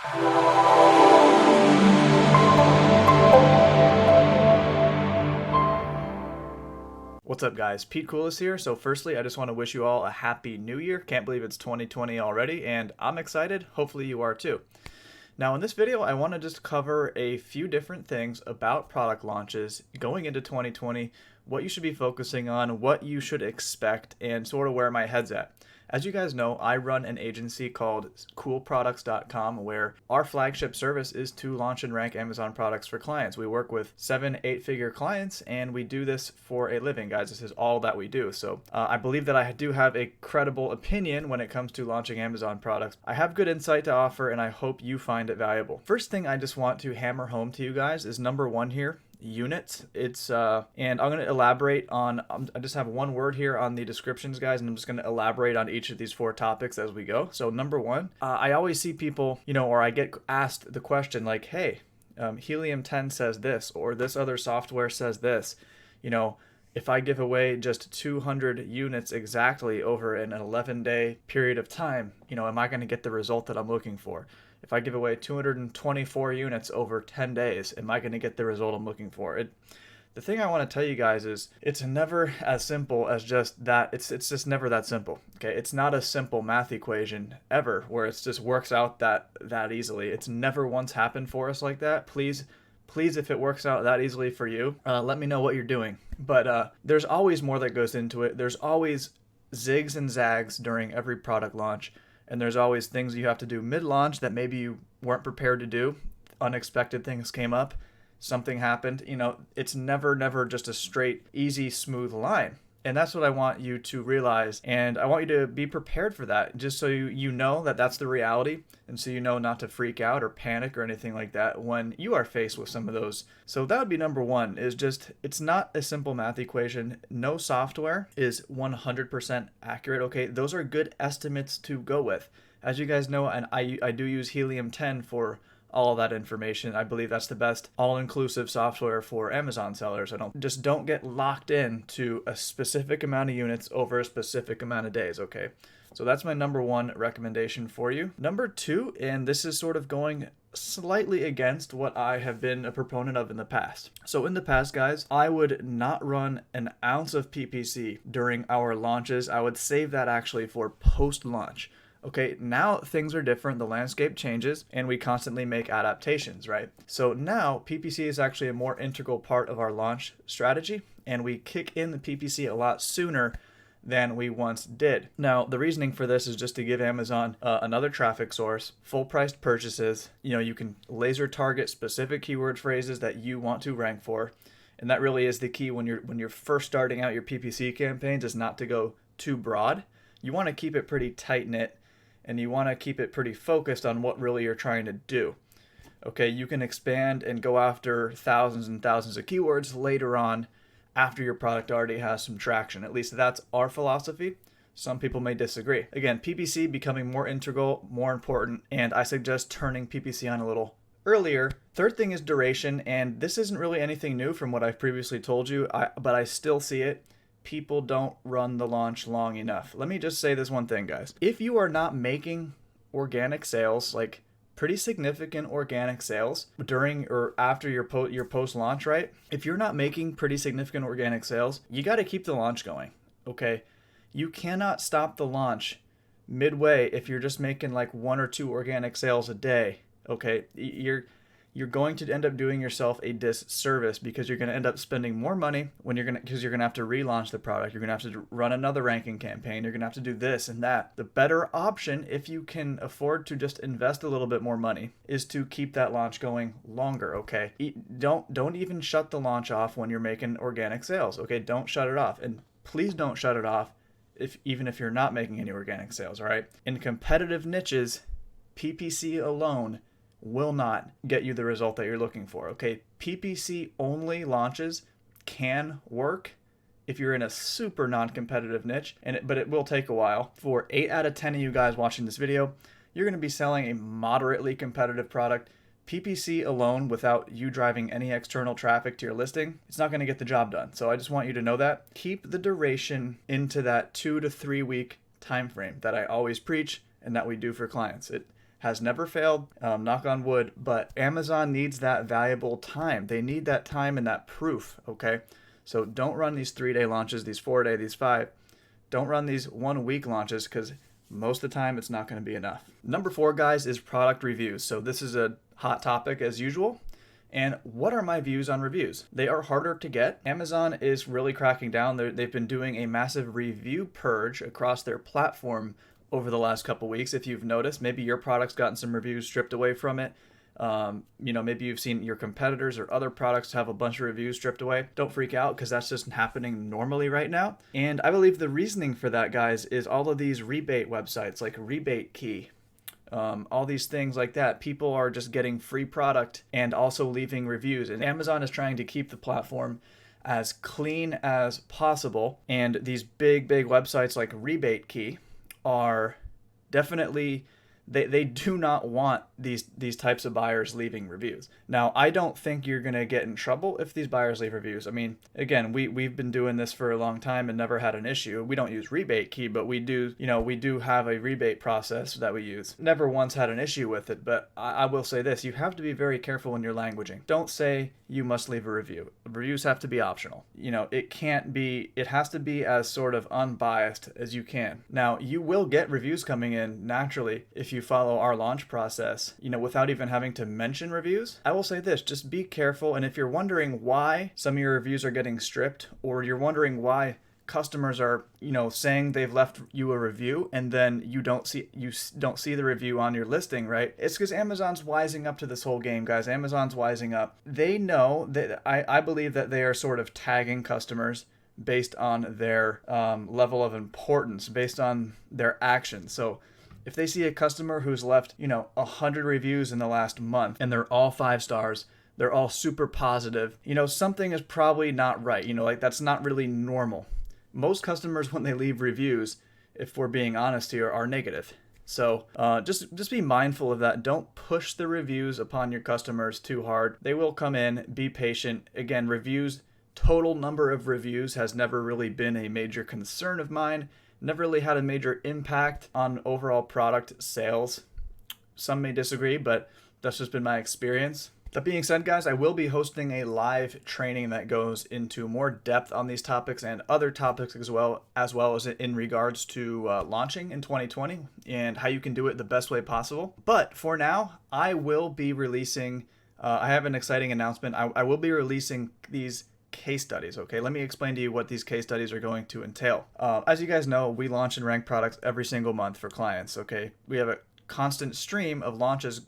What's up guys, Pete Coulis here. So firstly, I just want to wish you all a happy new year. Can't believe it's 2020 already, and I'm excited. Hopefully you are too. Now in this video, I want to just cover a few different things about product launches going into 2020, what you should be focusing on, what you should expect, and sort of where my head's at. As you guys know, I run an agency called coolproducts.com where our flagship service is to launch and rank Amazon products for clients. We work with 7-8-figure clients and we do this for a living, guys. This is all that we do. So I believe that I do have a credible opinion when it comes to launching Amazon products. I have good insight to offer and I hope you find it valuable. First thing I just want to hammer home to you guys is number one here. Units. It's and I'm going to elaborate on, I just have one word here on the descriptions, guys, and I'm just going to elaborate on each of these 4 topics as we go. So number one, I always see people, or I get asked the question like, hey, Helium 10 says this, or this other software says this. If I give away just 200 units exactly over an 11-day period of time, am I going to get the result that I'm looking for? If I give away 224 units over 10 days, am I going to get the result I'm looking for? The thing I want to tell you guys is it's never as simple as just that. It's just never that simple. Okay, it's not a simple math equation ever where it just works out that easily. It's never once happened for us like that. Please, if it works out that easily for you, let me know what you're doing. But there's always more that goes into it. There's always zigs and zags during every product launch. And there's always things you have to do mid-launch that maybe you weren't prepared to do. Unexpected things came up. Something happened. It's never just a straight, easy, smooth line. And that's what I want you to realize. And I want you to be prepared for that, just so you know that that's the reality. And so you know not to freak out or panic or anything like that when you are faced with some of those. So that would be number one, is just, it's not a simple math equation. No software is 100% accurate. Okay, those are good estimates to go with. As you guys know, and I do use Helium 10 for all of that information. I believe that's the best all-inclusive software for Amazon sellers. Don't get locked in to a specific amount of units over a specific amount of days, okay? So that's my number one recommendation for you. Number two, and this is sort of going slightly against what I have been a proponent of in the past. So in the past, guys, I would not run an ounce of PPC during our launches. I would save that actually for post-launch. Okay, now things are different, the landscape changes, and we constantly make adaptations, right? So now PPC is actually a more integral part of our launch strategy, and we kick in the PPC a lot sooner than we once did. Now, the reasoning for this is just to give Amazon another traffic source, full-priced purchases. You can laser target specific keyword phrases that you want to rank for, and that really is the key when you're first starting out your PPC campaigns, is not to go too broad. You want to keep it pretty tight-knit, and you want to keep it pretty focused on what really you're trying to do. Okay, you can expand and go after thousands and thousands of keywords later on after your product already has some traction. At least that's our philosophy. Some people may disagree. Again, PPC becoming more integral, more important, and I suggest turning PPC on a little earlier. Third thing is duration, and this isn't really anything new from what I've previously told you, but I still see it. People don't run the launch long enough. Let me just say this one thing, guys. If you are not making organic sales, like pretty significant organic sales during or after your post-launch, right? If you're not making pretty significant organic sales, you got to keep the launch going, okay? You cannot stop the launch midway if you're just making like 1 or 2 organic sales a day, okay? You're going to end up doing yourself a disservice because you're going to end up spending more money because you're going to have to relaunch the product. You're going to have to run another ranking campaign. You're going to have to do this and that. The better option, if you can afford to just invest a little bit more money, is to keep that launch going longer, okay? Don't even shut the launch off when you're making organic sales, okay? Don't shut it off. And please don't shut it off even if you're not making any organic sales, all right? In competitive niches, PPC alone will not get you the result that you're looking for, okay? PPC only launches can work if you're in a super non-competitive niche, but it will take a while. For 8 out of 10 of you guys watching this video, you're going to be selling a moderately competitive product. PPC alone, without you driving any external traffic to your listing, it's not going to get the job done. So I just want you to know that. Keep the duration into that 2 to 3 week time frame that I always preach and that we do for clients. has never failed, knock on wood, but Amazon needs that valuable time. They need that time and that proof, okay? So don't run these 3-day launches, these 4-day, these 5. Don't run these 1-week launches because most of the time it's not going to be enough. Number 4, guys, is product reviews. So this is a hot topic as usual. And what are my views on reviews? They are harder to get. Amazon is really cracking down. They've been doing a massive review purge across their platform over the last couple weeks. If you've noticed, maybe your product's gotten some reviews stripped away from it. Maybe you've seen your competitors or other products have a bunch of reviews stripped away. Don't freak out because that's just happening normally right now. And I believe the reasoning for that, guys, is all of these rebate websites like Rebate Key. All these things like that. People are just getting free product and also leaving reviews. And Amazon is trying to keep the platform as clean as possible. And these big websites like Rebate Key are definitely, they do not want these types of buyers leaving reviews. Now, I don't think you're going to get in trouble if these buyers leave reviews. I mean, again, we've been doing this for a long time and never had an issue. We don't use Rebate Key, but we do have a rebate process that we use. Never once had an issue with it, but I will say this, you have to be very careful in your languaging. Don't say you must leave a review. Reviews have to be optional. It has to be as sort of unbiased as you can. Now, you will get reviews coming in naturally if you follow our launch process, without even having to mention reviews. I will say this, just be careful. And if you're wondering why some of your reviews are getting stripped, or you're wondering why customers are, saying they've left you a review and then you don't see the review on your listing, right? It's because Amazon's wising up to this whole game, guys. Amazon's wising up. They know that I believe that they are sort of tagging customers based on their level of importance, based on their actions. So if they see a customer who's left, 100 reviews in the last month and they're all 5 stars, they're all super positive, something is probably not right. That's not really normal. Most customers, when they leave reviews, if we're being honest here, are negative. So just be mindful of that. Don't push the reviews upon your customers too hard. They will come in, be patient. Again, reviews, total number of reviews has never really been a major concern of mine. Never really had a major impact on overall product sales. Some may disagree, but that's just been my experience. That being said, guys, I will be hosting a live training that goes into more depth on these topics and other topics as well as in regards to launching in 2020 and how you can do it the best way possible. But for now, I will be releasing, I have an exciting announcement. I will be releasing these case studies. Okay, let me explain to you what these case studies are going to entail. As you guys know, we launch and rank products every single month for clients. Okay, we have a constant stream of launches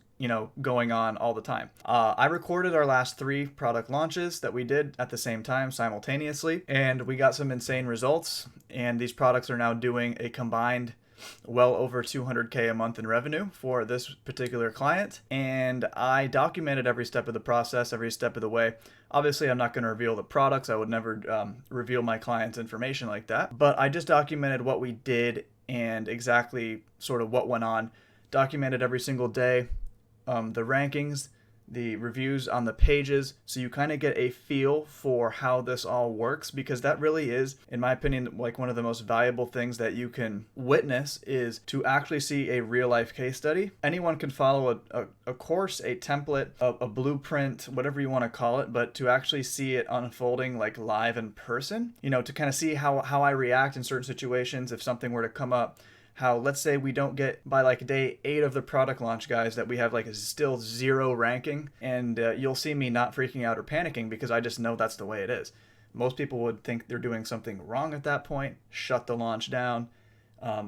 going on all the time. I recorded our last 3 product launches that we did at the same time simultaneously, and we got some insane results, and these products are now doing a combined well over 200K a month in revenue for this particular client. And I documented every step of the process, every step of the way. Obviously, I'm not going to reveal the products. I would never reveal my client's information like that. But I just documented what we did and exactly sort of what went on. Documented every single day, the rankings, the reviews on the pages, so you kind of get a feel for how this all works, because that really is, in my opinion, like one of the most valuable things that you can witness is to actually see a real life case study. Anyone can follow a course, a template, a blueprint, whatever you want to call it, but to actually see it unfolding like live in person, to kind of see how I react in certain situations if something were to come up. How, let's say we don't get by like day 8 of the product launch, guys, that we have like a still 0 ranking, and you'll see me not freaking out or panicking because I just know that's the way it is. Most people would think they're doing something wrong at that point, shut the launch down,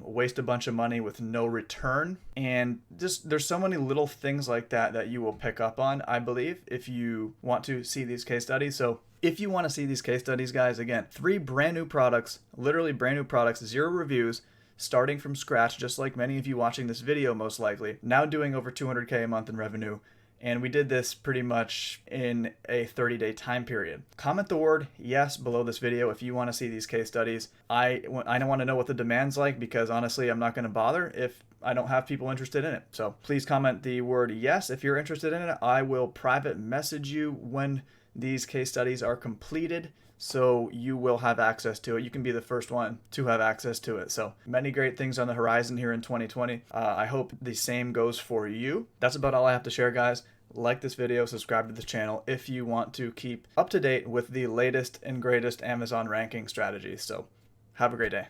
waste a bunch of money with no return, and just there's so many little things like that you will pick up on, I believe, if you want to see these case studies. So if you want to see these case studies, guys, again, 3 brand new products, literally brand new products, 0 reviews, starting from scratch, just like many of you watching this video most likely, now doing over 200K a month in revenue. And we did this pretty much in a 30-day time period. Comment the word yes below this video if you want to see these case studies. I don't want to know what the demand's like, because honestly, I'm not going to bother if I don't have people interested in it. So please comment the word yes if you're interested in it. I will private message you when these case studies are completed, so you will have access to it. You can be the first one to have access to it. So many great things on the horizon here in 2020. I hope the same goes for you. That's about all I have to share, guys. Like this video, subscribe to the channel if you want to keep up to date with the latest and greatest Amazon ranking strategies. So have a great day.